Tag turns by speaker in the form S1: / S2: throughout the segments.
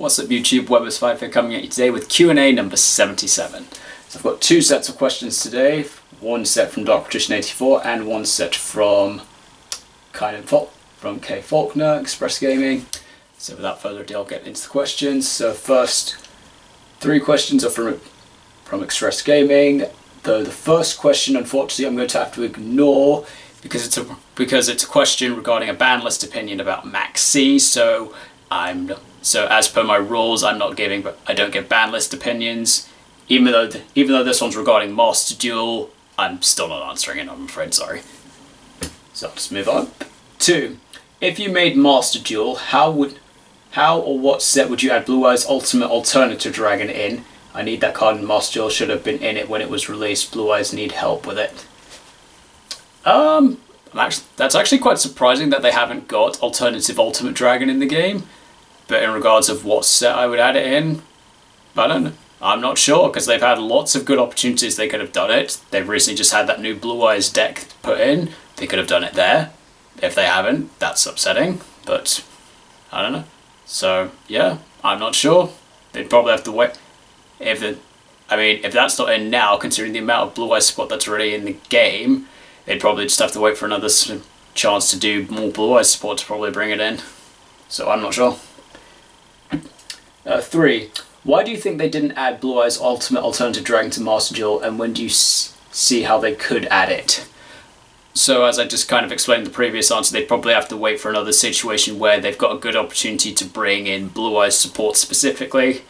S1: What's up YouTube, Webberz05 here coming at you today with Q&A number 77. So I've got two sets of questions today, one set from Dark84 and one set from from K Faulkner, Express Gaming. So without further ado, I'll get into the questions. So first, three questions are from Express Gaming. Though the first question, unfortunately, I'm going to have to ignore because it's a question regarding a ban list opinion about Max C. So as per my rules, I don't give ban list opinions. Even though this one's regarding Master Duel, I'm still not answering it. I'm afraid. Sorry. So I'll just move on. 2. If you made Master Duel, how or what set would you add Blue Eyes Ultimate Alternative Dragon in? I need that card in Master Duel. Should have been in it when it was released. Blue Eyes need help with it. That's actually quite surprising that they haven't got Alternative Ultimate Dragon in the game. But in regards of what set I would add it in, I don't know. I'm not sure, because they've had lots of good opportunities they could have done it. They've recently just had that new Blue Eyes deck put in. They could have done it there. If they haven't, that's upsetting, but I don't know. So, yeah, I'm not sure. They'd probably have to wait. If that's not in now, considering the amount of Blue Eyes support that's already in the game, they'd probably just have to wait for another chance to do more Blue Eyes support to probably bring it in. So, I'm not sure. 3. Why do you think they didn't add Blue Eyes Ultimate Alternative Dragon to Master Duel, and when do you see how they could add it? So as I just kind of explained in the previous answer, they'd probably have to wait for another situation where they've got a good opportunity to bring in Blue Eyes support specifically.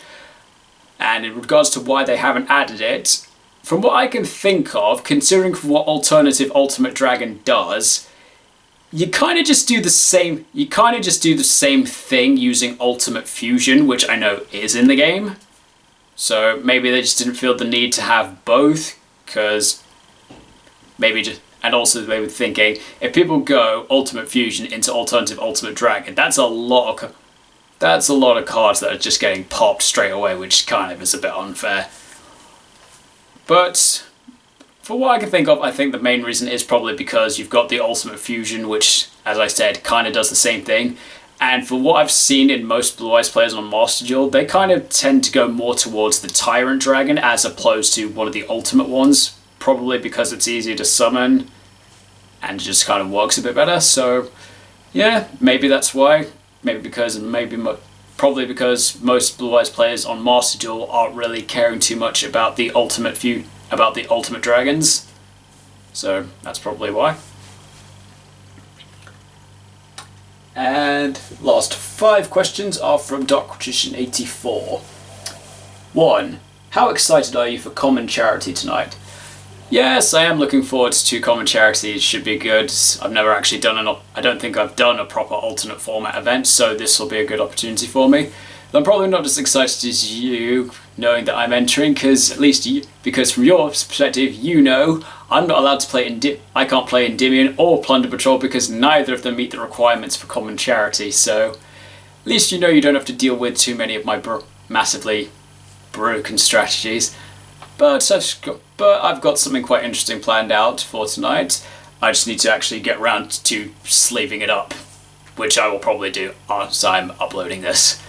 S1: And in regards to why they haven't added it, from what I can think of, considering what Alternative Ultimate Dragon does, you kind of just do the same thing using Ultimate Fusion, which I know is in the game. So maybe they just didn't feel the need to have both, because and also they were thinking, if people go Ultimate Fusion into Alternative Ultimate Dragon, that's a lot of cards that are just getting popped straight away, which kind of is a bit unfair. But for what I can think of, I think the main reason is probably because you've got the Ultimate Fusion, which, as I said, kind of does the same thing. And for what I've seen in most Blue Eyes players on Master Duel, they kind of tend to go more towards the Tyrant Dragon as opposed to one of the Ultimate ones, probably because it's easier to summon and just kind of works a bit better. So, yeah, maybe that's why. Probably because most Blue Eyes players on Master Duel aren't really caring too much about the Ultimate Dragons. So that's probably why. And last 5 questions are from Dark84. 1. How excited are you for Common Charity tonight? Yes, I am looking forward to Common Charity. It should be good. I've never actually I don't think I've done a proper alternate format event, so this will be a good opportunity for me. I'm probably not as excited as you, knowing that I'm entering, because from your perspective, you know, I'm not allowed to play I can't play Endymion or Plunder Patrol because neither of them meet the requirements for Common Charity, so at least you know you don't have to deal with too many of my massively broken strategies. But I've got something quite interesting planned out for tonight. I just need to actually get around to slaving it up, which I will probably do as I'm uploading this.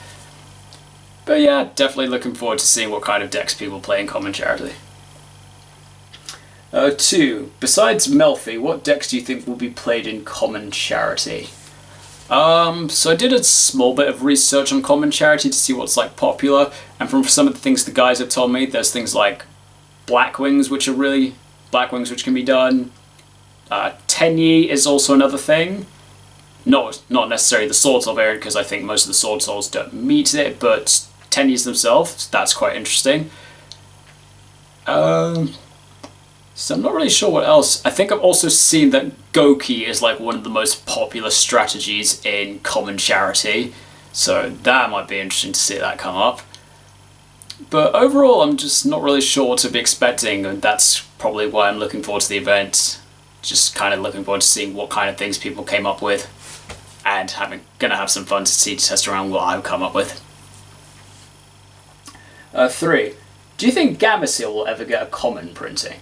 S1: But yeah, definitely looking forward to seeing what kind of decks people play in Common Charity. 2. Besides Melfi, what decks do you think will be played in Common Charity? So I did a small bit of research on Common Charity to see what's popular, and from some of the things the guys have told me, there's things like Blackwings, which can be done. Tenyi is also another thing. Not necessarily the Sword Soul variant, because I think most of the Sword Souls don't meet it, but Tenyis themselves, that's quite interesting. So I'm not really sure what else. I think I've also seen that Goki is one of the most popular strategies in Common Charity, so that might be interesting to see that come up. But overall, I'm just not really sure what to be expecting, and that's probably why I'm looking forward to the event. Just kind of looking forward to seeing what kind of things people came up with, and gonna have some fun to test around what I've come up with. 3. Do you think Gamma Seal will ever get a common printing?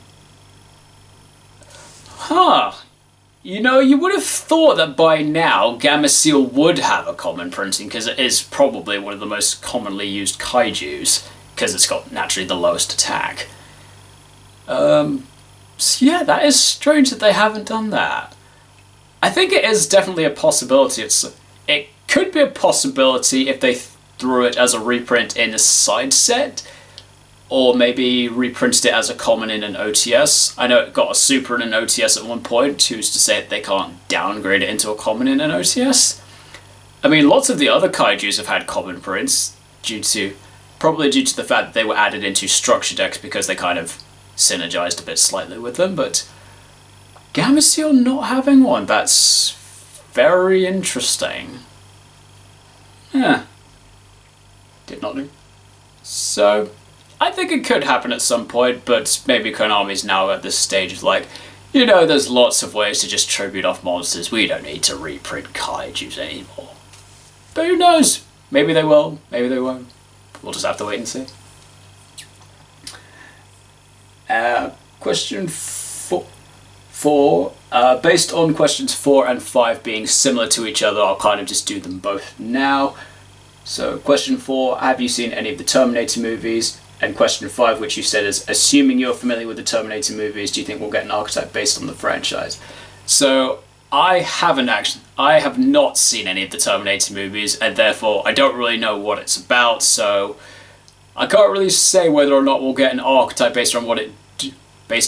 S1: You know, you would have thought that by now Gamma Seal would have a common printing, because it is probably one of the most commonly used kaijus, because it's got naturally the lowest attack. So yeah, that is strange that they haven't done that. I think it is definitely a possibility. It could be a possibility if they threw it as a reprint in a side set, or maybe reprinted it as a common in an OTS. I know it got a super in an OTS at one point, who's to say that they can't downgrade it into a common in an OTS. I mean, lots of the other kaijus have had common prints, probably due to the fact that they were added into structure decks because they kind of synergized a bit slightly with them, but Gamma Seal not having one, that's very interesting. Yeah. Did not know. So, I think it could happen at some point, but maybe Konami's now at this stage of like, you know, there's lots of ways to just tribute off monsters. We don't need to reprint kaijus anymore. But who knows? Maybe they will, maybe they won't. We'll just have to wait and see. Question 4. Based on questions 4 and 5 being similar to each other, I'll kind of just do them both now. So, question 4, have you seen any of the Terminator movies? And question 5, which you said is, assuming you're familiar with the Terminator movies, do you think we'll get an archetype based on the franchise? So, I have not seen any of the Terminator movies, and therefore I don't really know what it's about, so I can't really say whether or not we'll get an archetype based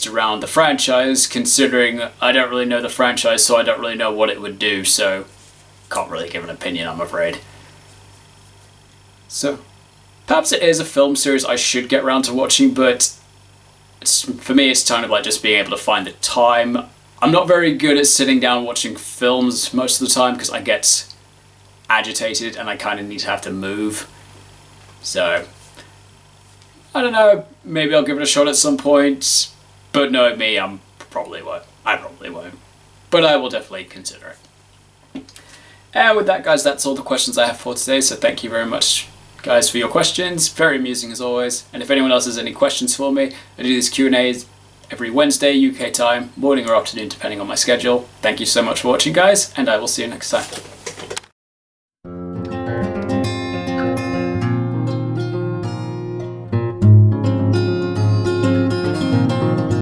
S1: around the franchise, considering I don't really know the franchise, so I don't really know what it would do, so can't really give an opinion, I'm afraid. So, perhaps it is a film series I should get around to watching, but for me it's kind of like just being able to find the time. I'm not very good at sitting down watching films most of the time because I get agitated and I kind of need to have to move. So, I don't know, maybe I'll give it a shot at some point, but knowing me, I probably won't. But I will definitely consider it. And with that, guys, that's all the questions I have for today, so thank you very much, guys, for your questions. Very amusing as always. And if anyone else has any questions for me, I do these Q&As every Wednesday UK time, morning or afternoon depending on my schedule. Thank you so much for watching, guys, and I will see you next time.